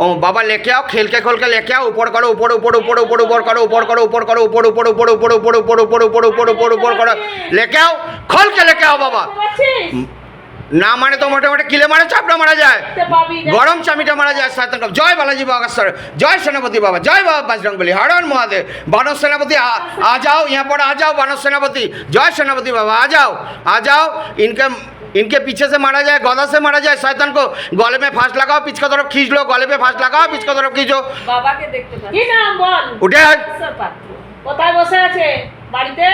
ओ बाबा लेके आओ, खेल के खोल के लेके आओ, ऊपर करो, ऊपर ऊपर ऊपर ऊपर ऊपर करो, ऊपर करो, ऊपर करो, ऊपर ऊपर ऊपर ऊपर ऊपर ऊपर ऊपर ऊपर ऊपर ऊपर ऊपर करो, लेके आओ, खोल के लेके आओ बाबा। না মানে তো মোটামুটি কিলে মারে চাপড়া মারা যায়, গরম চামিটা মারা যায় শয়তান। জয় বালাজি বাগেশ্বর, জয় सेनापति बाबा, जय बाबा बजरंगबली, हर हर महादेव। बानर सेनापति आ जाओ, यहाँ पर आ जाओ बानर सेनापति, जय सेनापति बाबा, आ जाओ। इनके पीछे से मारा जाए, गदा से मारा जाए शैतान को। गले में फांस लगाओ, पीछे की तरफ खींच लो, गले में फांस लगाओ, पीछे की तरफ खींचो। বাবাকে দেখতে পাচ্ছি। কি নাম বল? उठे কোথায় বসে আছে? বাড়িতে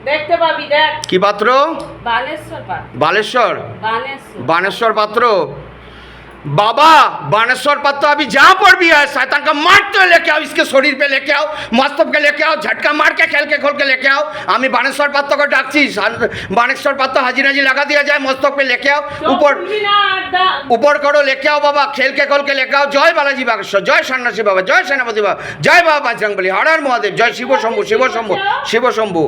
দেখতে পাবি, দেখ। की पात्र? বানেশ্বর পাত্র। बालेश्वर, বানেশ্বর। बानेश्वर पात्र। बाबा बानेश्वर पात्र अभी जहाँ पर भी है शैतान का मारते हुए लेके आओ, इसके शरीर पे लेके आओ, मस्तक पे लेके आओ, झटका मार के खेल के खोल के लेके आओ। আমি বানেশ্বর পাত্র को ডাকছি, बानेश्वर पात्र हाजी नाजी लगा दिया जाए, मस्तक पे लेके आओ, ऊपर ऊपर करो, लेके आओ बाबा, खेल के खोल के लेके आओ। जय बालाजी बागेश्वर, जय सन्यासी बाबा, जय सेनापति बाबा, जय बाबा बजरंगबली, हर हर महादेव, जय शिव शंभु, शिव शंभु, शिव शंभु।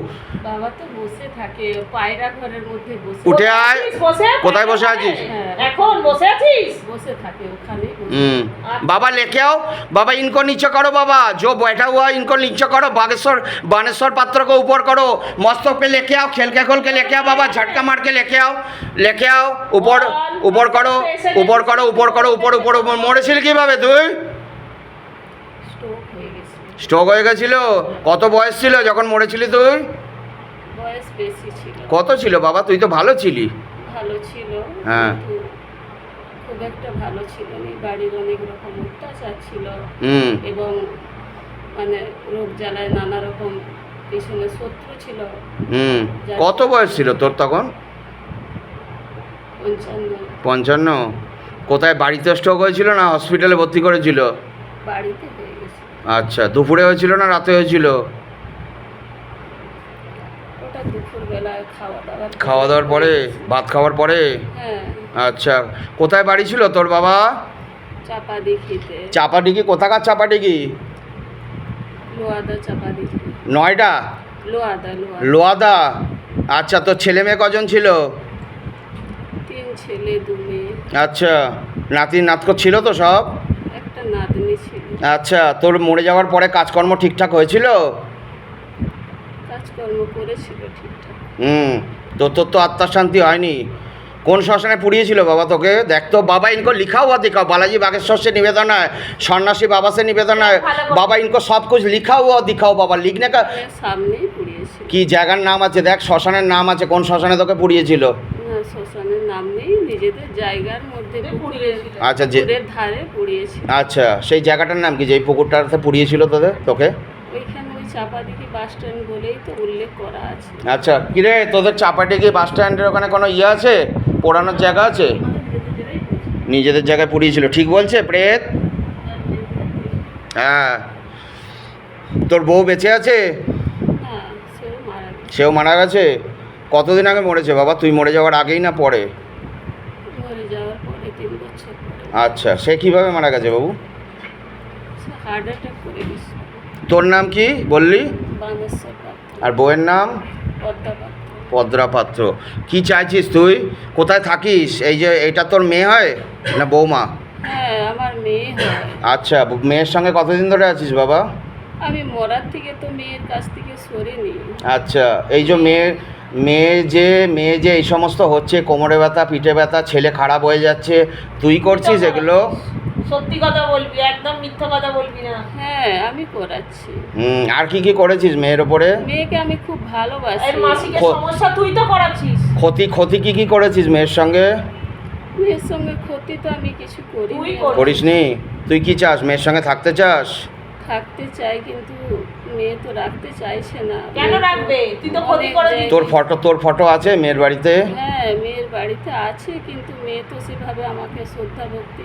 বাবা তো বসে থাকে পায়রা ঘরের মধ্যে বসে। উঠে আয়, কোথায় বসে আছিস? এখন বসে আছিস? বসে থাকে ওখানে। बाबा लेके आओ, बाबा इनको नीचे करो, बाबा जो बैठा हुआ है इनको नीचे करो, बानेश्वर पात्र को ऊपर करो, मस्तक पे लेके आओ, खेल के खोल के लेके आओ बाबा, झटका मार के लेके आओ, ऊपर ऊपर करो, ऊपर करो, ऊपर करो, ऊपर ऊपर ऊपर। মরেছিল কিভাবে তুই? স্ট্রোক হয়ে গেছে। স্ট্রোক হয়ে গেছিল? কত বয়স ছিল যখন মরেছিলি তুই? বয়স বেশি ছিল। কত ছিল বাবা? তুই তো ভালো ছিলি। ভালো ছিল, হ্যাঁ। কিন্তু খুব একটা ভালো ছিল না। বাড়ির অনেক রকম অত্যাচার ছিল এবং মানে রোগ জ্বালায় নানা রকম পিছনে শত্রু ছিল। কত বয়স ছিল তোর তখন? 55। 55? কোথায়, বাড়িতে স্ট্রোক হয়েছিল না হসপিটালে ভর্তি করেছিল? বাড়িতে হয়ে গেছে। আচ্ছা, দুপুরে হয়েছিল না রাতে হয়েছিল? ওটা দুপুরবেলায় খাওয়া দাওয়ার পরে, ভাত খাওয়ার পরে? হ্যাঁ। আচ্ছা, কোথায় বাড়ি ছিল তোর বাবা? চাপাডিঘিতে। চাপাডিঘি? কোথাকার চাপাডিঘি? লোয়াদা চাপাডিঘি। নয়ডা? লোয়াদা। লোয়াদা। আচ্ছা, তোর ছেলে মেয়ে কজন ছিল? 3 ছেলে 2 মেয়ে। আচ্ছা, নাতি নাতক ছিল তো সব? একটা নাতনি ছিল। আচ্ছা, তোর মরে যাওয়ার পরে কাজকর্ম ঠিকঠাক হয়েছিল? কাজকর্ম করেছিল ঠিকঠাক। তোর তো আত্মার শান্তি হয়নি। কোন শ্মশানে পুড়িয়েছিল বাবা তোকে? দেখ তো বাবা, इनको लिखा हुआ दिखाओ, बालाजी बागेश्वर से निवेदन है, सन्यासी बाबा से निवेदन है बाबा, इनको सब कुछ लिखा हुआ दिखाओ बाबा। लिखने का সামনেই পুড়িয়েছিল। কি জায়গার নাম আছে? দেখ, শ্মশানের নাম আছে, কোন শ্মশানে তোকে পুড়িয়েছিল? না, শ্মশানের নাম নেই, নিজেদের জায়গার মধ্যে পুকুরের আচ্ছা, ধারে পুড়িয়েছিল। আচ্ছা, সেই জায়গাটার নাম কি, যেই পুকুরটাতে পুড়িয়েছিল তোকে? ওইখানে ওই চাপাডিঘি বাস স্ট্যান্ড বলেই তো উল্লেখ করা আছে। আচ্ছা, কিরে তোদের চাপাডিঘি বাস স্ট্যান্ডের ওখানে কোনো ইয়ে আছে, পোড়ানোর জায়গা আছে? নিজেদের জায়গায় পুড়িয়েছিল, ঠিক বলছে প্রেত? হ্যাঁ। তোর বউ বেঁচে আছে? হ্যাঁ, সেও মারা গেছে? কতদিন আগে মরেছে বাবা? তুই মরে যাওয়ার আগেই না পরে? মরে যাওয়ার পরে 3 বছর পরে। আচ্ছা, সে কিভাবে মারা গেছে বাবু? হার্ট অ্যাটাক করে গেছে। তোর নাম কি বললি? বানেশ্বর পাত্র। আর বউয়ের নাম? পদ্মা পাত্র। পদ্মা পাত্র। কি চাইছিস তুই? কোথায় থাকিস? এই যে এটা তোর মেয়ে হয় না বৌমা? হ্যাঁ, আমার মেয়ে হয়। আচ্ছা, মেয়ের সঙ্গে কতদিন ধরে আছিস বাবা? আমি মরার থেকে তো মেয়ের কাছ থেকে সরিনি। আচ্ছা, এই যে মেয়ে যে এই সমস্ত হচ্ছে, কোমরে ব্যথা, পিঠে ব্যথা, ছেলে খারাপ হয়ে যাচ্ছে, তুই করছিস এগুলো? সত্যি কথা বলবি, একদম মিথ্যা কথা বলবি না। হ্যাঁ, আমি করাচ্ছি। আর কি করেছিস মেয়ের ওপরে? মেয়েকে আমি খুব ভালোবাসি। এর মাসিকের সমস্যা তুই তো করাচ্ছিস। ক্ষতি কি করেছিস মেয়ের সঙ্গে? মেয়ের সঙ্গে ক্ষতি তো আমি কিছু করিনি। করিসনি? তুই কি চাস? মেয়ের সঙ্গে থাকতে চাস? থাকতে চাই, কিন্তু মেয়ে তো রাখতে চাইছে না। কেন রাখবে? তুই তো ক্ষতি করেছিস। তোর ফটো আছে মেয়ের বাড়িতে? হ্যাঁ, মেয়ের বাড়িতে আছে, কিন্তু মেয়ে তো সেভাবে আমাকে শ্রদ্ধা ভক্তি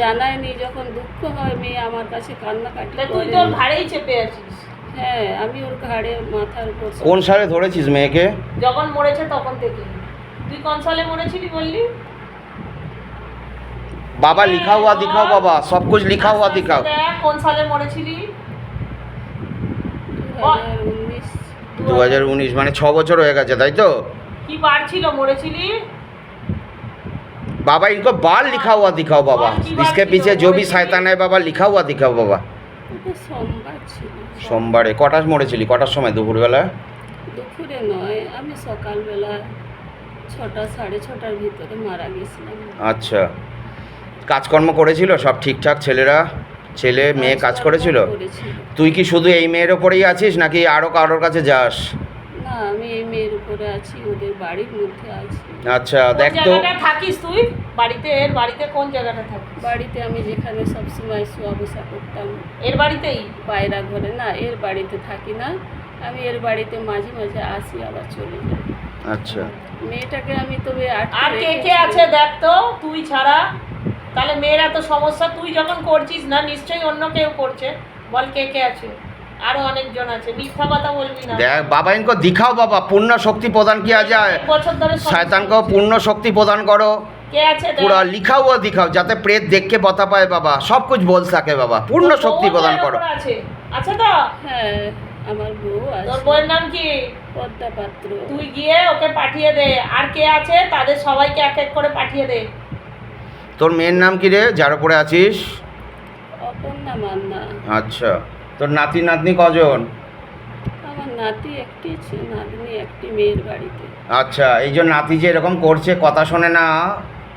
জানায়নি। যখন দুঃখ হয় মেয়ে আমার কাছে কান্নাকাটি করে। তুই তোর ঘাড়েই চেপে আছিস। হ্যাঁ, আমি ওর ঘাড়ে মাথার উপর। কোন সালে ধরেছিস মেয়েকে? যখন মরেছে তখন থেকে। তুই কোন সালে মরেছিলি বললি? বাবা লিখা হুয়া দিখাও বাবা, সব কুছ লিখা হুয়া দিখাও। কোন সালে মরেছিলি? 2019, মানে 6 বছর হয়ে গেছে তাই তো? কি বার ছিল মরেছিলি? बाबा इनको बाल लिखा हुआ दिखाओ बाबा, इसके पीछे जो भी शैतान है बाबा लिखा हुआ दिखाओ बाबा। ওটা সোমবার ছিল। সোমবারে কটার মরেছিলি, কটার সময়, দুপুরবেলা? দুপুরে নয়, আমি সকালবেলা 6টা 6:30টার ভিতরে মারা গেছিলাম। আচ্ছা, কাজকর্ম করেছিল সব ঠিকঠাক? ছেলেরা, ছেলে মেয়ে কাজ করেছিল? করেছিল। তুই কি শুধু এই মেয়ের ওপরেই আছিস নাকি আরও কারোর কাছে যাস? না, আমি এই মেয়ের উপরে আছি, ওদের বাড়ির মধ্যে আছি। আচ্ছা কোন দেখ তো, জায়গাটা থাকিস তুই? বাড়িতে, এর বাড়িতে কোন জায়গাটা থাকিস? বাড়িতে আমি যেখানে সবসময় শোয়া বসা করতাম, এর বাড়িতেই? পায়রা ঘরে না, এর বাড়িতে থাকি না আমি, এর বাড়িতে মাঝে মাঝে আসি আবার চলে যাই। আচ্ছা মেয়েটাকে আমি তবে আর কে কে আছে দেখ তো, তুই ছাড়া? তাহলে মেয়েরা তো সমস্যা, তুই যখন করছিস না নিশ্চয়ই অন্য কেউ করছে। বল কে কে আছে? আরো অনেকজন আছে, মিথ্যা কথা বলবি না। দেখ বাবা, इनको दिखाओ बाबा, पूर्ण शक्ति प्रदान किया जाए, এক বছর ধরে शैतान को पूर्ण शक्ति प्रदान करो, কে আছে দেখ। पूरा लिखा हुआ दिखाओ जाते प्रेत देख के बता पाए बाबा, सब कुछ बोल सके बाबा, पूर्ण তোর शक्ति বউ प्रदान এর करो। ওপর আছে, আছে তো? হ্যাঁ, আমার বউ তোর আছে, বউয়ের নাম কি? পদ্মা পাত্র। তুই গিয়ে ওকে পাঠিয়ে দে। আর কে আছে তাদের সবাইকে এক এক করে পাঠিয়ে দে। তোর মেয়ের নাম কি রে যার উপরে আছিস? অপর্ণা মান্না। আচ্ছা, তোর নাতি নাতনি কজন? আমার নাতি একটি নাতনি একটি, মেয়ের বাড়িতে। আচ্ছা, এই যে নাতি যে এরকম করছে, কথা শোনে না,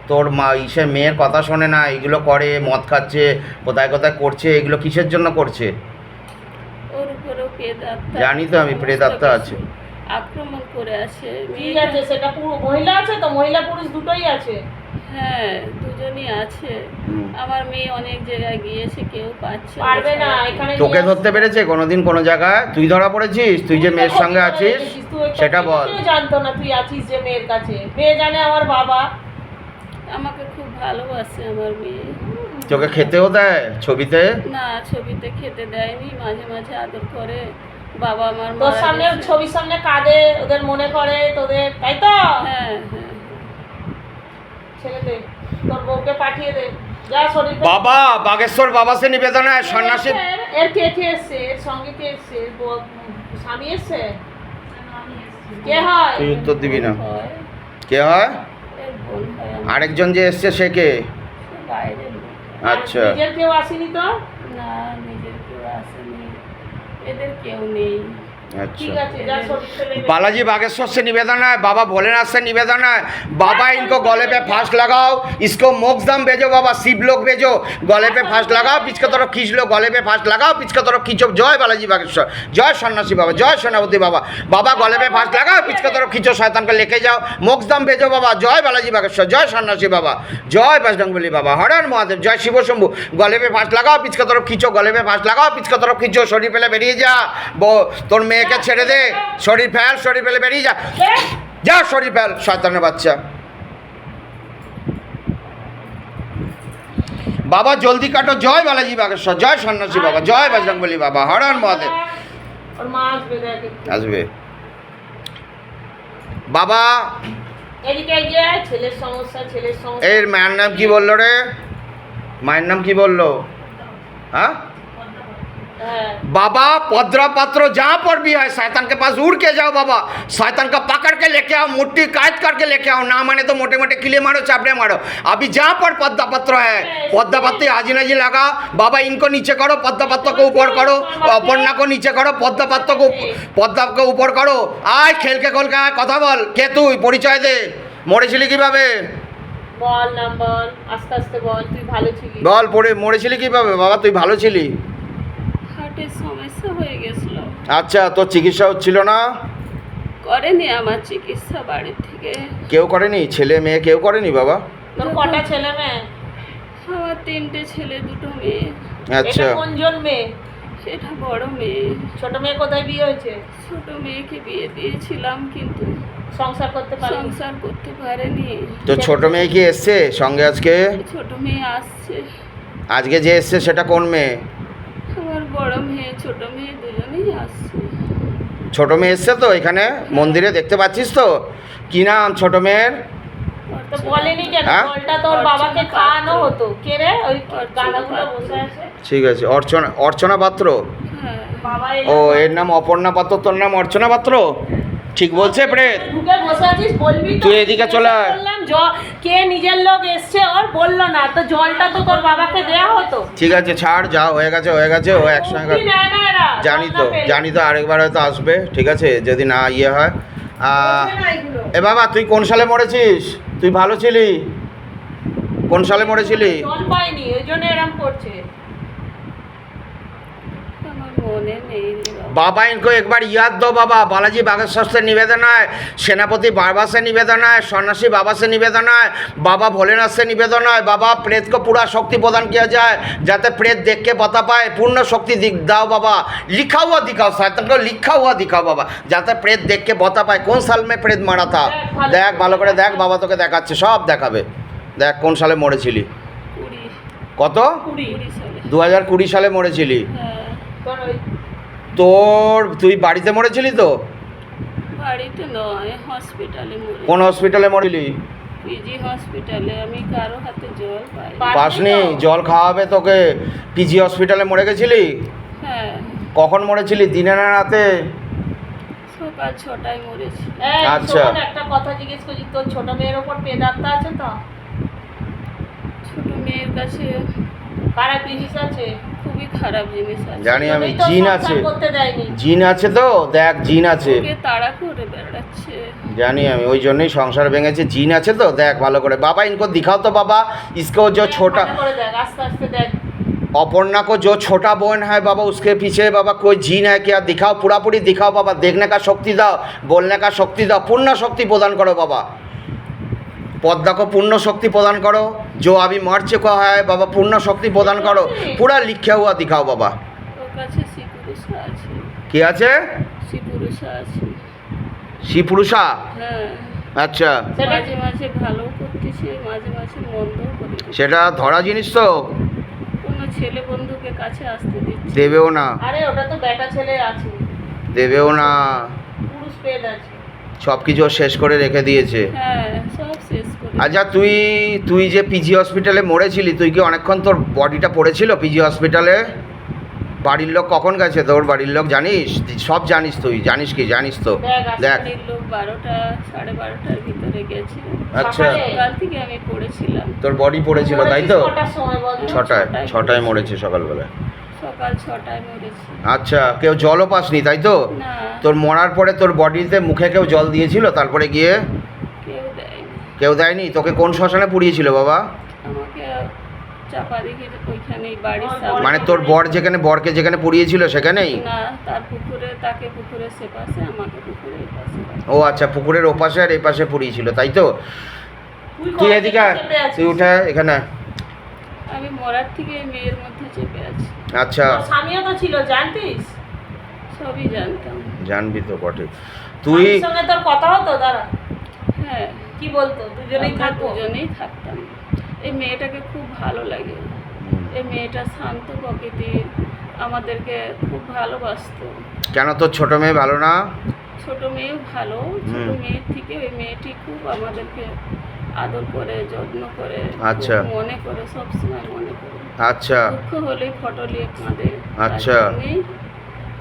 তোর মা ইসে মেয়ের কথা শোনে না, এগুলো করে, মদ খাচ্ছে, কোথায় কোথায় করছে, এগুলো কিসের জন্য করছে? ওর উপরেও প্রেতাত্মা, জানি তো আমি, প্রেতাত্মা আছে। আক্রমণ করে আছে। ঠিক আছে, সেটা পুরো মহিলা আছে তো? মহিলা পুরুষ দুটোই আছে? হ্যাঁ, দুজনই আছে। হুম। আমার মেয়ে অনেক জায়গায় গিয়েছে, কেউ পাচ্ছে পারবে না এখানে। তোকে ধরতে পেরেছে কোনোদিন কোনো জায়গায়? তুই ধরা পড়েছিস? তুই যে মেয়ের সঙ্গে আছিস সেটা বল। কেউ জানতো না তুই আছিস যে মেয়ের কাছে? মেয়ে জানে আমার বাবা। আমাকে খুব ভালোবাসে আমার মেয়ে। তোকে খেতেও দেয় ছবিতে? না, ছবিতে খেতে দেয়নি, মাঝে মাঝে আদর করে। বাবা আমার তোর মারা সামনে, গেছে। ছবির সামনে কাঁদে, ওদের মনে করে তোদের, তাই তো? হ্যাঁ হ্যাঁ। ছেড়ে দে, তোর বউকে পাঠিয়ে দে। যা শরীর। বাবা, বাগেশ্বর বাবা সে নিবেদন है সন্ন্যাসী। এর কে কে এসছে? এর সঙ্গে কে এসছে? এর স্বামী এসছে? কে হয়? তুই উত্তর দিবি না। হয়, কে হয়? এর বোন হয় আমার, আরেকজন যে এসছে সে কে? বাইরের লোক। আচ্ছা, আর নিজের কেউ আসেনি তো? না, নিজের কেউ আসেনি, এদের কেউ নেই। अच्छा। ঠিক আছে, যা শরীর ফেলে দে। बालाजी बागेश्वर से निवेदन है, बाबा भोलेनाथ से निवेदन है, बाबा इनको गले पे फांस लगाओ, इसको मोक्षधाम भेजो बाबा, शिव लोग भेजो, गले पे फांस लगाओ, पीछ की तरफ खींच लो, गले पे फांस लगाओ, पीछ की तरफ खींचो। जय बालाजी बागेश्वर, जय सन्यासी बाबा, जय सेनापति बाबा। बाबा गले पे फांस लगाओ, पीछ की तरफ खींचो, शैतान को लेके जाओ, मोक्षधाम भेजो बाबा। जय बालाजी बागेश्वर, जय सन्यासी बाबा, जय बजरंगबली बाबा, हर हर महादेव, जय शिव शंभु। गले पे फांस लगाओ, पीछ की तरफ खींचो, गले पे फांस लगाओ, पीछ की तरफ खींचो, शरीर पेले बेरिए जा, তোর মেয়েকে ছেড়ে দে, শরীর ফেল, শরীর ফেলে বেরিয়ে যা, যা শরীর ফেল, শয়তানের বাচ্চা। বাবা জলদি কাটো। জয় বালাজি বাগেশ্বর, জয় সন্ন্যাসী বাবা, জয় বজরংবলী বাবা, হর হর মহাদেব। ওর মা আসবে, দেখ একটু। আসবে বাবা। এদিকে এগিয়ে আয়, ছেলের সমস্যা, ছেলের সমস্যা। এর মায়ের নাম কি বললো রে? মায়ের নাম কি বললো? हाँ হ্যাঁ, बाबा पद्रा पात्र जहाँ पर भी है शैतान के पास उड़ के जाओ बाबा, शैतान का पकड़ के लेके आओ, मुट्ठी काट करके लेके आओ, ना माने तो मोटे मोटे किले मारो, चापड़े मारो। अभी जहाँ पर पद्मा पत्र है, पद्मा पत्ती हाजी नाजी लगा बाबा, इनको नीचे करो, पद्मा पत्र को ऊपर करो, अपर्णा को नीचे करो, पद्मा पत्र को, पद्मा को ऊपर करो। आय खेल के खोल के आय, कथा बोल, কে তুই, পরিচয় দে, মরেছিলি কিভাবে বল নাম বল, আস্তে আস্তে বল। তুই ভালো ছিলি? বল, মরেছিলি কিভাবে বাবা? তুই ভালো ছিলি? হার্টের সমস্যা হয়ে গেছিল। আচ্ছা, তোর চিকিৎসা হচ্ছিল না? করেনি আমার চিকিৎসা বাড়ির থেকে। কেউ করেনি? ছেলে মেয়ে কেউ করেনি বাবা? তোর কটা ছেলে মেয়ে? আমার 3টে ছেলে 2টো মেয়ে। আচ্ছা, এটা কোনজন মেয়ে? সেটা বড় মেয়ে। ছোট মেয়ে কোথায় বিয়ে হয়েছে? ছোট মেয়েকে বিয়ে দিয়েছিলাম, কিন্তু সংসার করতে পারেনি? সংসার করতে পারেনি। তো ছোট মেয়ে কি এসছে সঙ্গে আজকে? ছোট মেয়ে আসছে। আজকে যে এসছে সেটা কোন মেয়ে? আমার বড় মেয়ে ছোট মেয়ে দুজনেই আসছে। ছোট মেয়ে এসছে তো এখানে মন্দিরে, দেখতে পাচ্ছিস তো? কি নাম ছোট মেয়ের? তো বলেনি কেন? হ্যাঁ? বলটা তোর বাবাকে খাওয়ানো হতো। কে রে ওই গাদাগুলো বসে আছে? ঠিক আছে, অর্চনা পাত্র। হ্যাঁ। বাবা ও, এর নাম অপর্ণা পাত্র, তোর নাম অর্চনা পাত্র। ঠিক বলছে প্রেত? ঢুকে বসে আছিস বলবি তো? তুই এদিকে চলে আয়। বললাম কে নিজের লোক এসছে ওর বললো না তো জলটা তো তোর বাবাকে দেয়া হতো। ঠিক আছে ছাড়, যা হয়ে গেছে হয়ে গেছে, ও একসঙ্গে বুদ্ধি নেয় না এরা, জানি তো জলটা পেলে। জানি তো আরেকবার হয়তো আসবে, ঠিক আছে যদি না ইয়ে হয়। বোঝে না এগুলো। এ বাবা তুই কোন সালে মরেছিস? তুই ভালো ছিলি? কোন সালে মরেছিলি? জল পাইনি ওই জন্য এরম করছে। আমার মনে নেই রে বাবা। बाबा इनको एक बार याद दो बाबा। बालाजी बागेश्वर से निवेदन है, सेनापति बाबा से निवेदन है, सन्यासी बाबा से निवेदन है, बाबा भोलेनाथ से निवेदन है, बाबा प्रेत को पूरा शक्ति प्रदान किया जाए जाते प्रेत देख के बता पाए, पूर्ण शक्ति दाओ बाबा। लिखा हुआ दिखाओ, शैतान को लिखा हुआ दिखाओ बाबा, जाते प्रेत देख के बता पाए कौन साल में प्रेत मारा था। देख ভালো করে দেখ, বাবা তোকে দেখাচ্ছে, সব দেখাবে। দেখ কোন সালে মরেছিলি, 20 কত? 20 সালে। 2020 সালে মরেছিলি। হ্যাঁ, তোর ওই তোর তুই বাড়িতে মরেছিলি তো? বাড়িতে নয়, হসপিটালে মরে। কোন হসপিটালে মরেছিলি? পিজি হসপিটালে। আমি কারো হাতে জল পাই। পাসনি? জল খাওয়াবে তোকে। পিজি হসপিটালে মরে গেছিলি? হ্যাঁ, কখন মরেছিলি, দিনে না রাতে? সকাল 6টায় মরেছি। এই আচ্ছা। শোন, একটা কথা জিজ্ঞেস করছি, তোর ছোট মেয়ের ওপর পেদাত্তা আছে তো? ছোট মেয়ের কাছে খারাপ জিনিস আছে? খুবই খারাপ জিনিস আছে। জানি আমি, তোকেই তো জিন সংসার আছে। করতে দেয়নি। জিন আছে তো, দেখ জিন আছে। ওকে তাড়া করে বেড়াচ্ছে। জানি আমি, ওই জন্যই সংসার ভেঙেছে। জিন আছে তো, দেখ ভালো করে। বাবা ইনকো দিখাও তো বাবা, इसको जो छोटा ভালো করে দেখ, আস্তে আস্তে দেখ। अपर्णा को जो छोटा बहन है बाबा, उसके पीछे बाबा कोई जीन है क्या? दिखाओ, पूरा पूरी दिखाओ बाबा। देखने का शक्ति दाओ, बोलने का शक्ति दाओ, पूर्ण शक्ति प्रदान करो बाबा। पद्मा को पूर्ण शक्ति प्रदान करो, जो अभी मर चुका है बाबा, पूर्ण शक्ति प्रदान करो, पूरा लिखा हुआ दिखाओ बाबा। ওর কাছে শ্রীপুরুষা আছে। কি আছে? শ্রীপুরুষা আছে। শিপুরুষা? হ্যাঁ, আচ্ছা, সেটা মাঝে মাঝে ভালো করতেছে, মাঝে মাঝে মন্দও করে। সেটা ধরা জিনিস তো, কোনো ছেলে বন্ধুকে কাছে আসতে দিচ্ছে। দেবেও না, আরে ওটা তো বেটা ছেলে আছে, দেবেও না, পুরুষ পেদ আছে। সব কিছু ও শেষ করে রেখে দিয়েছে। হ্যাঁ, সব শেষ করে। আচ্ছা তুই যে পিজি হসপিটালে মরেছিলি, তুই কি অনেকক্ষণ তোর বডিটা পড়েছিল পিজি হসপিটালে? বাড়ির লোক কখন গেছে তোর বাড়ির লোক জানিস? সব জানিস তুই, জানিস কি? জানিস তো। দেখ বাড়ির লোক 12টা 12:30টার ভিতরে গেছে। আচ্ছা, সকালে? সকাল থেকে আমি পড়েছিলাম। তোর বডি পড়েছিল তাই তো? মরেছিস কটার সময় বল? 6টায় মরেছে সকালবেলা। সকাল 6টায় মরেছি। আচ্ছা, কেউ জলও পাসনি তাই তো? না, তোর মরার পরে তোর বডিতে মুখে কেউ জল দিয়েছিল তারপরে গিয়ে? কেউ দেয়নি। কেউ দেয়নি? তোকে কোন শ্মশানে পুড়িয়েছিল বাবা? আমাকে চাপা রেখে ওইখানেই বাড়ির সামনে। মানে তোর বরকে যেখানে পুড়িয়েছিল সেখানেই? না, তার পুকুরে, তাকে পুকুরে সে পাশে, আমাকে পুকুরে এই পাশে। ও আচ্ছা, পুকুরের ওপাশে আর এই পাশে পুড়িয়েছিল তাই তো? তুই কোন এদিকে আয়, চেপে আছিস? তুই উঠে এখানে। আমি মরার থেকে এই মেয়ের মধ্যে চেপে আছি। আচ্ছা, তোর স্বামীও তো ছিল, জানতিস? সবই জানতাম। জানবি তো বটে। তুই স্বামীর সঙ্গে তোর কথা হতো? দাঁড়া, হ্যাঁ, কি বলতো? দুজনেই আমরা থাকবো? দুজনেই থাকতাম। এই মেয়েটাকে খুব ভালো লাগে। এই মেয়েটা শান্ত প্রকৃতির, আমাদেরকে খুব ভালোবাসতো। কেন তোর ছোট মেয়ে ভালো না? ছোট মেয়েও ভালো, ছোট মেয়ের থেকে ওই মেয়েটি খুব আমাদেরকে আদর করে, যত্ন করে, আচ্ছা। খুব মনে করে, সবসময় মনে করে। আচ্ছা দুঃখ হলেই ফটো নিয়ে কাঁদে। আচ্ছা। তার জন্যেই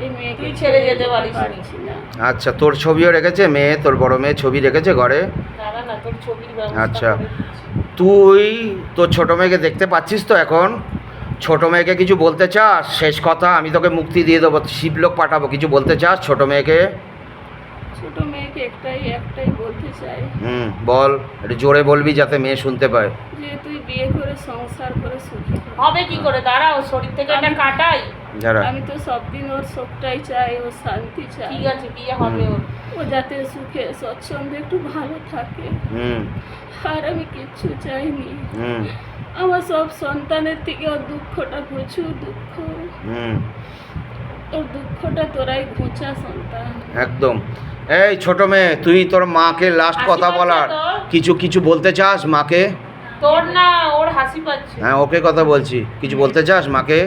এই মেয়েকে তুই ছেড়ে যেতে পারিস নি। পারছি না। আচ্ছা, তোর ছবিও রেখেছে মেয়ে, তোর বড় মেয়ে ছবি রেখেছে ঘরে? দাঁড়া না, তোর ছবির ব্যবস্থা আচ্ছা। করে দিচ্ছি। তুই তোর ছোট মেয়েকে দেখতে পাচ্ছিস তো এখন? ছোট মেয়েকে কিছু বলতে চাস? শেষ কথা, আমি তোকে মুক্তি দিয়ে দেবো, শিবলোক পাঠাবো, কিছু বলতে চাস ছোট মেয়েকে? ছোট মেয়েকে একটাই বলতে চাই বল, একটু জোরে বলবি যাতে মেয়ে শুনতে পায়। যে তুই বিয়ে করে সংসার করে সুখী হ। হবে কি করে? দাঁড়া, ও শরীর থেকে একটা কাটাই। যারা আমি তো সব দিন ওর সুখটাই চাই, ওর শান্তি চাই। ঠিক আছে, বিয়ে হবে ওর। ও যাতে সুখে স্বচ্ছন্দে একটু ভালো থাকে। হুম আর আমি কিচ্ছু চাইনি। হুম আমার সব সন্তানের থেকে ওর দুঃখটা প্রচুর দুঃখ। হুম ওর দুঃখটা তোরাই ঘুচা সন্তান। একদম। এই ছোট মেয়ে, তুই তোর মাকে লাস্ট হাসি কথা পাচ্ছে বলার তোর? কিছু বলতে চাস মাকে? তোর না, ওর হাসি পাচ্ছে। হ্যাঁ, ওকে কথা বলছি, কিছু বলতে চাস মাকে?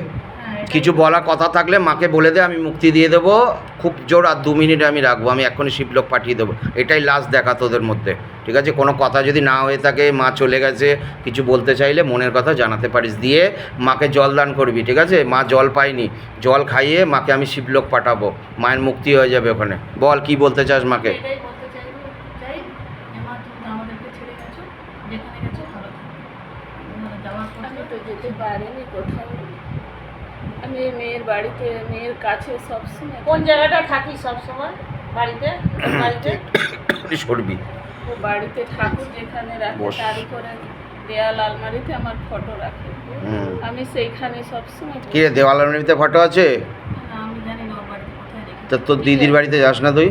হ্যাঁ, কিছু বলার কথা থাকলে মাকে বলে দে, আমি মুক্তি দিয়ে দেবো। খুব জোর আর 2 মিনিট আমি রাখবো, আমি এক্ষুনি শিবলোক পাঠিয়ে দেবো। এটাই লাস্ট দেখা তোদের মধ্যে, ঠিক আছে? কোনো কথা যদি না হয়ে থাকে, মা চলে গেছে, কিছু বলতে চাইলে মনের কথা জানাতে পারিস। দিয়ে মাকে জল দান করবি, ঠিক আছে? মা জল পায়নি, জল খাইয়ে মাকে আমি শিবলোক পাঠাবো, মায়ের মুক্তি হয়ে যাবে ওখানে। বল কি বলতে চাস মাকে? এটাই বলতে চাই যে মা তুমি আমাদেরকে ছেড়ে গেছো, যেখানে গেছো ভালো থাকো। যাওয়ার আমি পথে তো যেতে পারিনি কোথাও। আমি এই মেয়ের বাড়িতে, মেয়ের কাছে সবসময় কোন জায়গাটা থাকি সব সময়? বাড়িতে বাড়িতে সরবি। ও বাড়িতে ঠাকুর যেখানে রাখে বস। তার উপরে দেয়াল আলমারিতে আমার ফটো রাখে। আমি সেইখানে সবসময় কি রে, দেওয়াল আলমারিতে ফটো আছে? আমি জানি না ওর বাড়িতে কোথায় রেখে। তা তোর দিদির বাড়িতে যাস না তুই?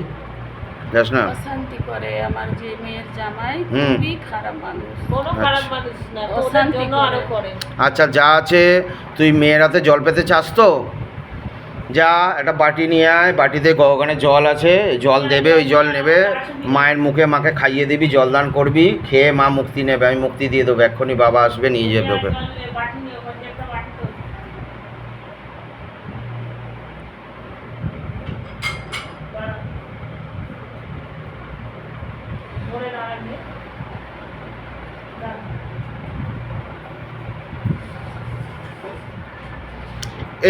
যাস না? অশান্তি করে আমার যে মেয়ের জামাই, হুম। খুবই খারাপ মানুষ। কোনো খারাপ মানুষ না, ওদের অশান্তি জন্য আরো করে। আচ্ছা, যা আছে তুই মেয়ের হাতে জল পেতে চাস তো? যা একটা বাটি নিয়ে আয়, বাটিতে ওখানে জল আছে, জল দেবে, ওই জল নেবে, মায়ের মুখে মাকে খাইয়ে দিবি, জলদান করবি, খেয়ে মা মুক্তি নেবে। আমি মুক্তি দিয়ে দেবো, এক্ষুনি বাবা আসবে, নিয়ে যাবে ওকে। বাটি নিয়ে ওখানে একটা বাটি তো ধরে দাঁড়াবে।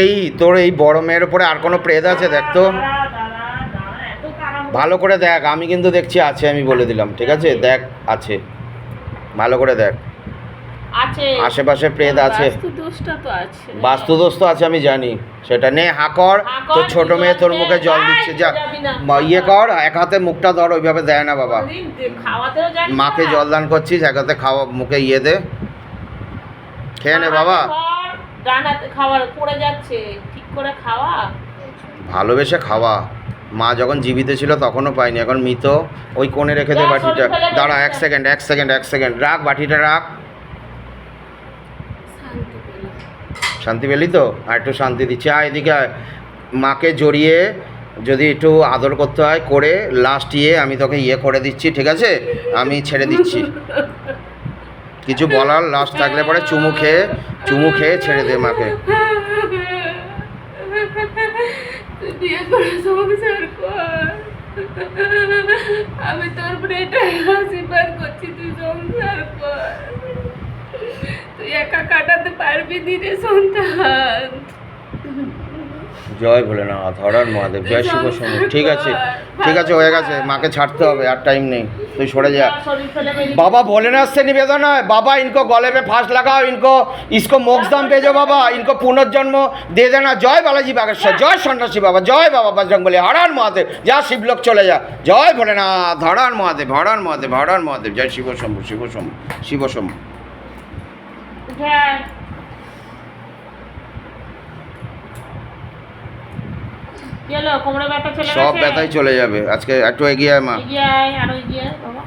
এই তোর এই বড় মেয়ের উপরে আর কোনো প্রেত আছে দেখ তো, ভালো করে দেখ। আমি কিন্তু দেখছি আছে, আমি বলে দিলাম, ঠিক আছে? দেখ আছে, ভালো করে দেখ। আছে আশেপাশে প্রেত আছে, বাস্তু দোষটা তো আছে। বাস্তুদোষ তো আছে, আমি জানি সেটা। নে হাকর, তোর ছোট মেয়ে তোর মুখে জল দিচ্ছে, যা ইয়ে কর, এক হাতে মুখটা ধর, ওইভাবে দেয় না বাবা। খাওয়াতেও জানি মাকে জল দান করছিস, এক হাতে খাওয়া, মুখে ইয়ে দে, খেয়ে নে বাবা। ডানাতে খাবার পড়ে যাচ্ছে, ঠিক করে খাওয়া। ভালোবেসে খাওয়া। মা যখন জীবিত ছিল তখনও পাইনি, এখন মৃত। ওই কোণে রেখে দে বাটিটা। দাঁড়া, এক সেকেন্ড রাখ, বাটিটা রাখ। শান্তি পেলাম। শান্তি পেলি তো? আর একটু শান্তি দিচ্ছি। এদিকে আয়। মাকে জড়িয়ে যদি একটু আদর করতে হয় করে, লাস্ট আমি তোকে করে দিচ্ছি, ঠিক আছে? আমি ছেড়ে দিচ্ছি। কিছু বলার লাস্ট থাকলে পরে চুমু খেয়ে ছেড়ে দে মাকে। তুই বিয়ে করে সংসার কর। আমি তোর উপরে এটাই আশীর্বাদ করছি, তুই সংসার কর। তুই একা কাটাতে পারবি দিনে সন্তান। জয় ভোলেনাথ, হরহর মহাদেব, জয় শিব শম্ভু। ঠিক আছে, হয়ে গেছে। মাকে ছাড়তে হবে, আর টাইম নেই, তুই সরে যা। बाबा भोलेनाथ से निवेदन है, बाबा इनको गले में फांस लगाओ, इसको मोक्षधाम भेजो बाबा, इनको पुनर्जन्म दे देना। जय बालाजी बागेश्वर, जय सन्यासी बाबा, जय बाबा बजरंगबली, हर हर महादेव। जा शिवलोक चले जा। जय भोलेनाथ, हर हर महादेव, हर हर महादेव, हर हर महादेव। जय शिव शंभु, शिव शंभु, शिव शंभु। কোমরে ব্যথা চলে সব গেছে? ব্যথাই চলে যাবে আজকে। একটু এগিয়ে আয় মা। এগিয়ে আয়, আরো এগিয়ে আয় বাবা।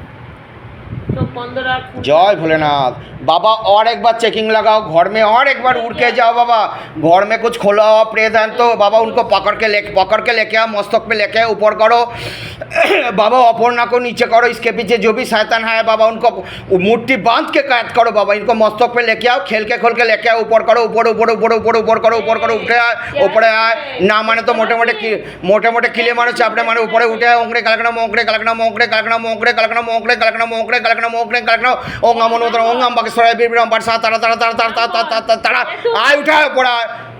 চোখ বন্ধ রাখ। जय भोलेनाथ बाबा, और एक बार चेकिंग लगाओ घर में, और एक बार उड़ के जाओ बाबा। घर में कुछ खोला हुआ प्रेत है तो बाबा उनको पकड़ के लेके आओ, मस्तक पे लेके ऊपर करो बाबा। अपर्णा को नीचे करो, इसके पीछे जो भी शैतान है बाबा उनको मुट्ठी बांध के कैद करो बाबा। इनको मस्तक पे लेके आओ, खेल के खोल के लेके आओ, ऊपर करो, ऊपर ऊपर ऊपर ऊपर ऊपर करो, ऊपर करो, उठे आए, ऊपर आए ना माने तो मोटे मोटे किले मारो, चापड़े मारो, ऊपर उठे आए, ओंकड़े कलकना मोंकड़े कलकना मोंकड़े कलकना मोंकड़े कलकना मोंकड़े कलकना मोंकड़े कलकना मोंकड़े कलकना ओम नमो नमः ओम नमः बागेश्वराय बीरबिरम बरसा तारा तारा तारा तारा तारा तारा तारा आय उठा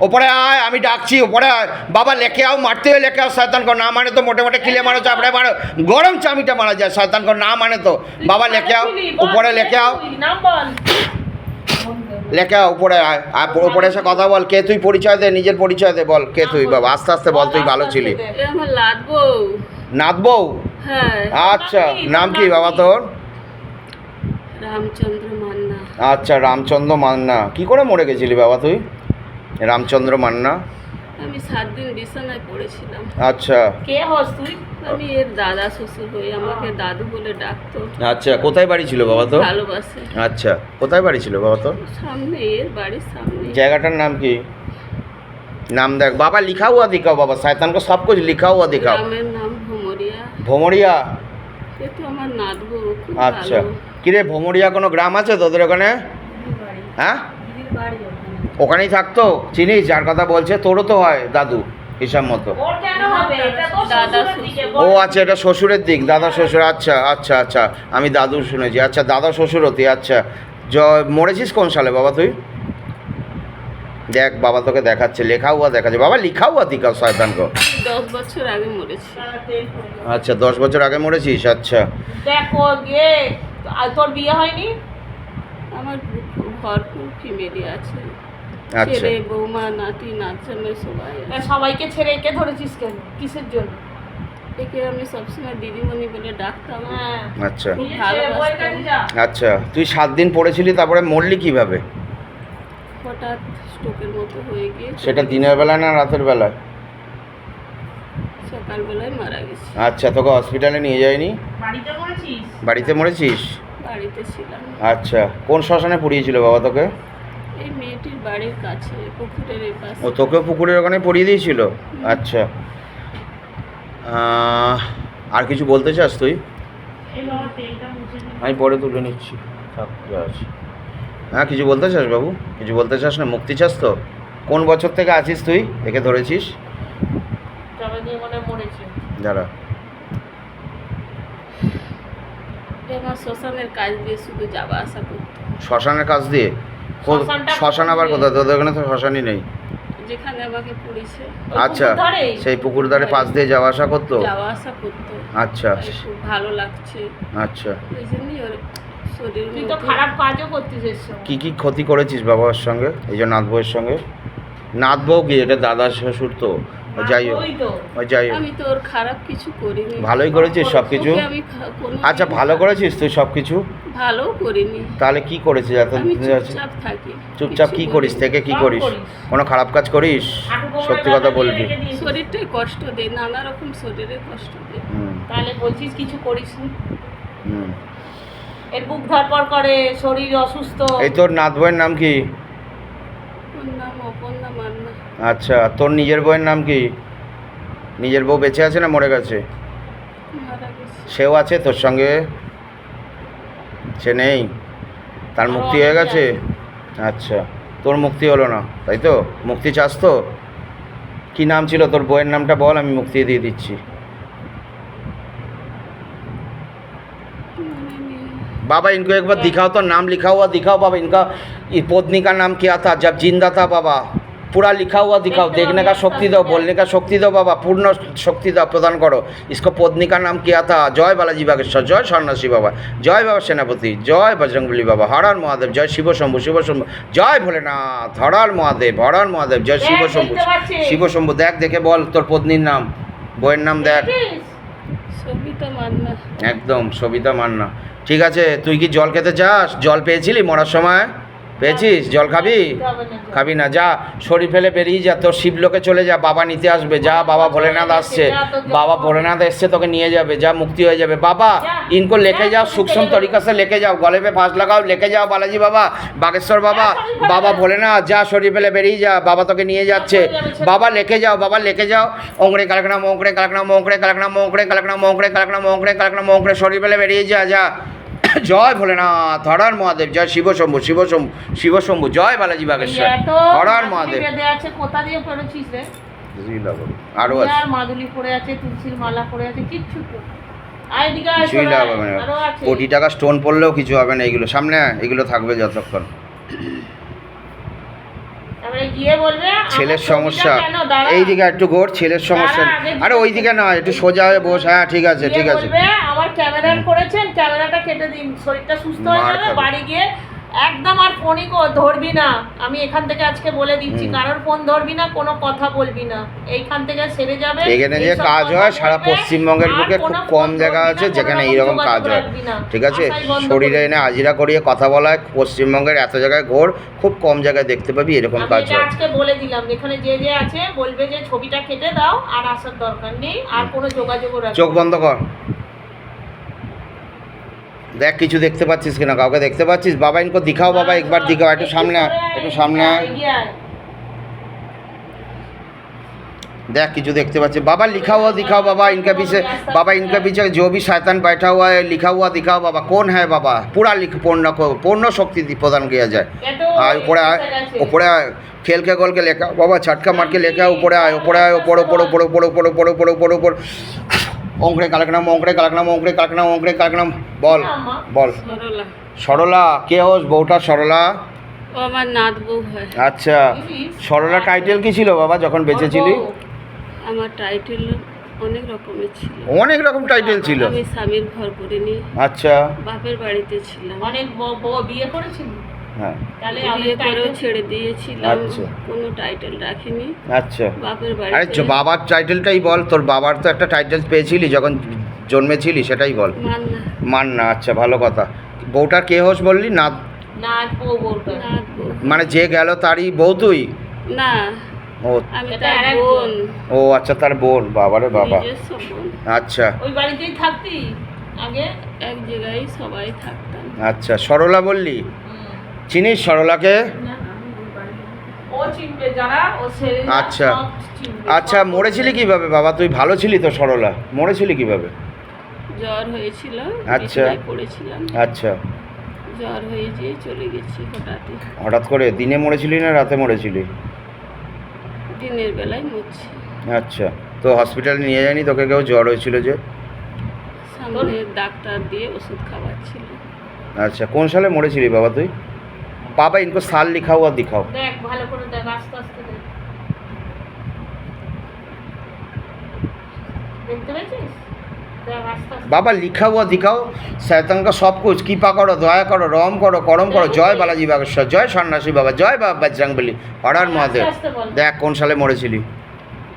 ऊपर आय, আমি ডাকছি ऊपर आय बाबा। लेके आओ, मारते हुए लेके आओ शैतान को, ना माने तो मोटे मोटे किले मारो, चापड़े मारो, गरम चामीटा मारा जाए शैतान को, ना माने तो बाबा लेके आओ, ऊपर लेके आओ, নাম বল। लेके आओ, ऊपर आय। ऊपर এসে কথা বল, কে তুই? পরিচয় দে, নিজের পরিচয় দে, বল কে তুই বাবা। আস্তে আস্তে বল, তুই ভালো ছিলি। এ আমার লাগবো। নাথ বউ? হ্যাঁ, আচ্ছা, নাম কি বাবা তোর? রামচন্দ্র মান্না। আচ্ছা, রামচন্দ্র মান্না। কি করে মরে গেছিলি বাবা তুই? রামচন্দ্র মান্না। আমি 7 দিন বিছানায় পড়েছিলাম। আচ্ছা কে হস তুই? আমি এর দাদা শ্বশুর হই, আমাকে দাদু বলে ডাকতো। আচ্ছা, কোথায় বাড়ি ছিল বাবা তোর? ভালোবাসে। আচ্ছা, কোথায় বাড়ি ছিল বাবা তোর? সামনে, এর বাড়ির সামনে। জায়গাটার নাম কি? नाम देख बाबा, लिखा हुआ दिखाओ बाबा, शैतान को सब कुछ लिखा हुआ दिखाओ। গ্রামের নাম ভোমরিয়া। ভোমরিয়া? এ তো আমার নাতবু, খুব আচ্ছা, ভালো। কিরে ভোমরিয়া কোনো গ্রাম আছে তোদের ওখানে? হ্যাঁ, দিদির বাড়ি ওখানে। ওখানেই থাকতো, চিনিস যার কথা বলছে? তোরও তো হয় দাদু হিসাব মতো। ওর কেন হবে? এটা তো দাদা শ্বশুরের দিকে, ও আচ্ছা, এটা শ্বশুরের দিক, দাদা শ্বশুর। আচ্ছা আচ্ছা আচ্ছা, আমি দাদু শুনেছি। আচ্ছা দাদা শ্বশুর হতি। আচ্ছা মরেছিস কোন সালে বাবা তুই? দেখ বাবা তোকে দেখাচ্ছে, লেখা হুয়া দেখাচ্ছে। বাবা লিখা হুয়া দিকা শয়তান কো। 10 বছর আগে মরেছি। আচ্ছা 10 বছর আগে মরেছিস। আচ্ছা দেখো গে, আর তোর বিয়ে হয়নি? আমার ভরপুর ফ্যামিলি আছে, আচ্ছা ছেলে বৌমা নাতি নাতনি সবাই তা আছে। সবাইকে ছেড়ে একে ধরেছিস কেন? কিসের জন্য? একে আমি সবসময় দিদিমণি বলে ডাকতাম। হ্যাঁ, আচ্ছা নিজে ছেড়ে বইয়ের কাছে যা। আচ্ছা, তুই 7 দিন পড়েছিলি, তারপরে মরলি কিভাবে? হঠাৎ স্ট্রোকের মতো হয়ে গিয়ে সেটা দিনের বেলা না রাতের বেলায়? সকালবেলায় মারা গেছি। আচ্ছা, তোকে হসপিটালে নিয়ে যায়নি? বাড়িতে মরেছিস? বাড়িতে মরেছিস? বাড়িতে ছিলাম। আচ্ছা, কোন শ্মশানে পুড়িয়েছিল বাবা তোকে? এই মেয়েটির বাড়ির কাছে পুকুরের এই পাশে। ও তোকেও পুকুরের ওখানে পড়িয়ে দিয়েছিল? আচ্ছা, আর কিছু বলতে চাস তুই? এই বাবা তেলটা মুছে দিন। আমি পরে তুলে নিচ্ছি, থাক যা আছে। হ্যাঁ, কিছু বলতে চাস বাবু? কিছু বলতে চাস না? মুক্তি চাস তো? কোন বছর থেকে আছিস তুই, একে ধরেছিস? তবে দিয়ে মনে হয় মরেছে। যারা আমার শ্মশানের কাজ দিয়ে শুধু যাওয়া আসা করতো। শ্মশানের কাজ দিয়ে? শ্মশানটা শ্মশান আবার কোথায়? কোথায়? তোদের ওখানে তো শ্মশানই নেই। যেখানে আমাকে পুড়িছে ওই আচ্ছা, পুকুর ধারেই? সেই পুকুর ধারে পাশ দিয়ে যাওয়া আসা করতো? যাওয়া আসা করতো। আচ্ছা তাই খুব ভালো লাগছে, আচ্ছা, ওই জন্যই ওর শরীর তুই তো খারাপ কাজও করতিস এর সঙ্গে। কি কি ক্ষতি করেছিস বাবার সঙ্গে, এই যে নাথ বউয়ের সঙ্গে? নাথ বউ কি, এটা দাদা শ্বশুর তো। যাই হোক, ওই তো। ওই যাই হোক, আমি তো ওর খারাপ কিছু করিনি। ভালোই করেছিস সব কিছু। ওকে আমি কোনোদিন আচ্ছা, ভালো করেছিস তুই সব কিছু? ভালো করিনি। তাহলে কি করেছিস এত? আমি চুপচাপ থাকি। চুপচাপ কিছু কি করিস? বলিনি। থেকে কি সব করিস? করিস। কোনো খারাপ কাজ করিস? হাঁটু কোমরে সত্যি ব্যথা কথা দিয়ে বলবি। রেখে দিয়েছিস। শরীরটাই কষ্ট দেয়, নানা রকম শরীরে কষ্ট দেয়। হুম তাহলে বলছিস কিছু করিসনি? হুম। এর বুক ধরপড় করে, শরীর অসুস্থ। এই তোর নাথ বউয়ের নাম কি? ওর নাম অপর্ণা মান্না। আচ্ছা, তোর নিজের বউয়ের নাম কি? নিজের বউ বেঁচে আছে না মরে গেছে? মারা গেছে। সেও আছে তোর সঙ্গে? সে নেই, তার আরো মুক্তি হয়ে অনেকে গেছে? আচ্ছা, তোর মুক্তি হলো না তাই তো? মুক্তি চাস তো? কি নাম ছিল তোর বউয়ের? নামটা বল, আমি মুক্তি দিয়ে দিচ্ছি। মনে নেই। बाबा इनको एक बार दिखाओ तो, नाम लिखा हुआ दिखाओ बाबा इनका। ये पत्नी का नाम क्या था जब जिंदा था बाबा? पूरा लिखा हुआ दिखाओ, देखने का शक्ति दो, बोलने का शक्ति दो बाबा, पूर्ण शक्ति दो, प्रदान करो। इसको पत्नी का नाम क्या था? जय बालाजी बागेश्वर, जय सन्यासी बाबा, जय बाबा सेनापति, जय बजरंगबली बाबा, हर हर महादेव, जय शिव शंभु, शिव शंभु, जय भोलेनाथ, हर हर महादेव, हर हर महादेव, जय शिव शंभु, शिव शंभु। देख देखे बोल তোর পত্নীর নাম, বইয়ের নাম দেখ। দেখিস? সবিতা মান্না। একদম সবিতা মান্না। ঠিক আছে, তুই কি জল খেতে চাস? জল পেয়েছিলি মরার সময়? পেয়েছিস? জল খাবি? যাবে না, যাবে। খাবি না? যা, শরীর ফেলে বেরিয়ে যা, তোর শিবলোকে চলে যা, বাবা নিতে আসবে। যা, বাবা ভোলেনাথ আসছে, বাবা भोलेनाथ এসছে, তোকে নিয়ে যাবে। যা, মুক্তি হয়ে যাবে বাবা। इनको लेके जाओ, सूक्ष्म तरीका से लेके जाओ, गले पे फांस लगाओ, लेके जाओ बालाजी बाबा, बागेश्वर बाबा, बाबा भोलेनाथ। যা, শরীর ফেলে বেরিয়ে যা, বাবা তোকে নিয়ে যাচ্ছে। বাবা लेके जाओ, বাবা लेके जाओ। ওংরে কালকনা মোংরে কালকনা মোংরে কালকনা মোংরে কালকনা মোংরে কালকনা মোংরে কালকনা মোংরে, শরীর ফেলে বেরিয়ে যা। যা, জয় ভোলেনাথ, হর হর মহাদেব, জয় শিব শম্ভু, শিব শম্ভু, শিব শম্ভু, জয় বালাজি বাগেশ্বর, এত হর হর মাদুলি মহাদেব। বেঁধে আছে, কোথা দিয়ে পড়েছিস রে? আরও আছে, আর মাদুলি পড়ে আছে, তুলসীর মালা পড়ে আছে, কিচ্ছু তো। আয় এদিকে আয়, কিছুই সবাই। লাভ হবে না। আরো আছে। কোটি টাকা স্টোন পড়লেও কিছু হবে না। এগুলো সামনে এগুলো থাকবে যতক্ষণ। তারপরে গিয়ে বলবে ছেলের আমার সমস্যা, ছবিটা কেন? দাঁড়া। এই দিকে একটু ঘোর, ছেলের সমস্যা। দাঁড়া, আগে আরে ওই দিকে না, একটু সোজা হয়ে বস। হ্যাঁ ঠিক আছে, গিয়ে ঠিক আছে। বলবে, আমার ক্যামেরা করেছেন, ক্যামেরাটা কেটে দিন, শরীরটা সুস্থ হয়ে মার যাবে। খাবে। বাড়ি গিয়ে একদম আর ফোনই ধরবি না। আমি এখান থেকে আজকে বলে দিচ্ছি, কারোর ফোন ধরবি না, কোনো কথা বলবি না। এইখান থেকে সেরে যাবে। এখানে যে এইসব কাজ কথা হয় সারা বলবে, পশ্চিমবঙ্গের আর বুকে খুব কোনো কম ফোন জায়গা ধরবি আছে না, যেখানে কোনো এইরকম যোগাযোগ কাজ হয়। রাখবি না। ঠিক আছে, আশাই বন্ধ শরীরে করবি। এনে হাজিরা করিয়ে কথা বলা হয়। পশ্চিমবঙ্গের এত জায়গায় ঘোর, খুব কম জায়গায় দেখতে পাবি এরকম আমি কাজ এটা হয়। আজকে বলে দিলাম, এখানে যে যে আছে বলবে যে ছবিটা কেটে দাও, আর আসার দরকার নেই, আর কোনো যোগাযোগও রাখবে চোখ বন্ধ কর, দেখ কিছু দেখতে পাচ্ছিস কিনা, কাউকে দেখতে পাচ্ছিস? বাবা ইনকো দিখাও, বাবা একবার দিখাও। একটু সামনে আয়, একটু সামনে আয়। देख किचु देखते पाচ্ছি बाबा लिखा हुआ दिखाओ बाबा इनके पीछे बाबा इनके पीछे जो भी शैतान बैठा हुआ है लिखा हुआ दिखाओ बाबा कौन है बाबा पूरा लिख पूर्ण शक्ति प्रदान किया जाए আর উপরে আয় উপরে আয় খেল কে গোল কে লেখা বাবা ছটকা মার কে লেখা উপরে আয় উপরে আয় উপরে উপরে উপরে উপরে উপরে উপরে উপরে উপরে উপরে অঙ্করে কালকনাম অঙ্করে কালকনাম অঙ্করে কালকনাম অঙ্করে কালকনাম বল বল সরলা সরলা কে হোস বউটা সরলা ও আমার নাত বউ হয়। আচ্ছা সরলা টাইটেল কি ছিল বাবা যখন বেঁচে ছিলি আমার টাইটেল অনেক রকমের ছিল, অনেক রকম টাইটেল ছিল আমি স্বামীর ঘর করিনি, আচ্ছা বাপের বাড়িতে ছিলাম, অনেক বউ বিয়ে করেছিল, হ্যাঁ তাহলে বিয়ে করেও ছেড়ে দিয়েছিলাম, আচ্ছা। কোনো টাইটেল রাখিনি, আচ্ছা বাপের আরে বাড়িতে বাবার টাইটেলটাই বল তোর বাবার তো একটা টাইটেল পেয়েছিলি যখন জন্মেছিলি সেটাই বল মান্না মান্না আচ্ছা ভালো কথা বউটা কে হোস বললি না না বউটা নাত বউ মানে যে গেল তারই বউ তুই না, ও আমি এটা তার আরেক বোন, ও আচ্ছা তার বোন বাবারে বাবা নিজস্ব বোন। আচ্ছা ওই বাড়িতেই থাকতি আগে? এক জায়গায় সবাই থাকতাম। আচ্ছা সরলা বললি চিনিস সরলাকে ও চিনবে যারা ও ছেড়ে আচ্ছা। আচ্ছা মরেছিলি কিভাবে বাবা তুই ভালো ছিলি তো সরলা মরেছিলি কিভাবে জ্বর হয়েছিল, আচ্ছা। বিছানায় পড়েছিলাম, আচ্ছা জ্বর হয়ে যেয়ে চলে গেছি হঠাৎই, হঠাৎ করে দিনে মরেছিলি না রাতে মরেছিলি দিনের বেলায় মরছি, আচ্ছা তো হসপিটালে নিয়ে যায়নি তোকে কেউ জ্বর হয়েছিল যে সামনে ডাক্তার দিয়ে ওষুধ খাওয়াচ্ছিল। अच्छा कौन साले মরেছিলি বাবা তুই बाबा इनको साल लिखा हुआ दिखाओ দেখ ভালো করে দেখ আস্তে আস্তে দেখ দেখতে পেয়েছিস দেখ আস্তে আস্তে बाबा लिखा हुआ दिखाओ शैतान का सब कुछ कृपा करो दया करो रम करो करम करो जय बालाजी बागेश्वर जय सन्यासी बाबा जय बाबा बजरंगबली हर हर महादेव আস্তে বল देख कौन साले মরেছিলি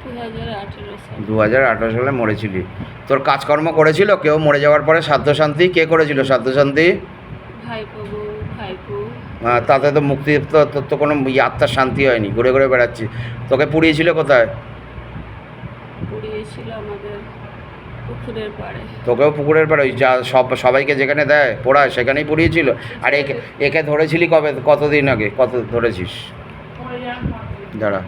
2018 সালে 2018 সালে মরেছিলি তোর কাজকর্ম করেছিল কেউ মরে যাওয়ার পরে শ্রাদ্ধ শান্তি কে করেছিল শ্রাদ্ধ শান্তি ভাইপো বউ ভাইপো তাতে তো মুক্তি তো তোর তো কোনো আত্মার শান্তি হয়নি ঘুরে ঘুরে বেড়াচ্ছি তোকে পুড়িয়েছিল কোথায় পুড়িয়েছিল আমাদের পুকুরের পাড়ে, তোকেও পুকুরের পাড়ে ওই যা সবাইকে যেখানে দেয় পোড়ায় সেখানেই পুড়িয়েছিল আর একে একে ধরেছিলি কবে কতদিন আগে কত ধরেছিস পড়ে যাওয়ার পর। দাঁড়া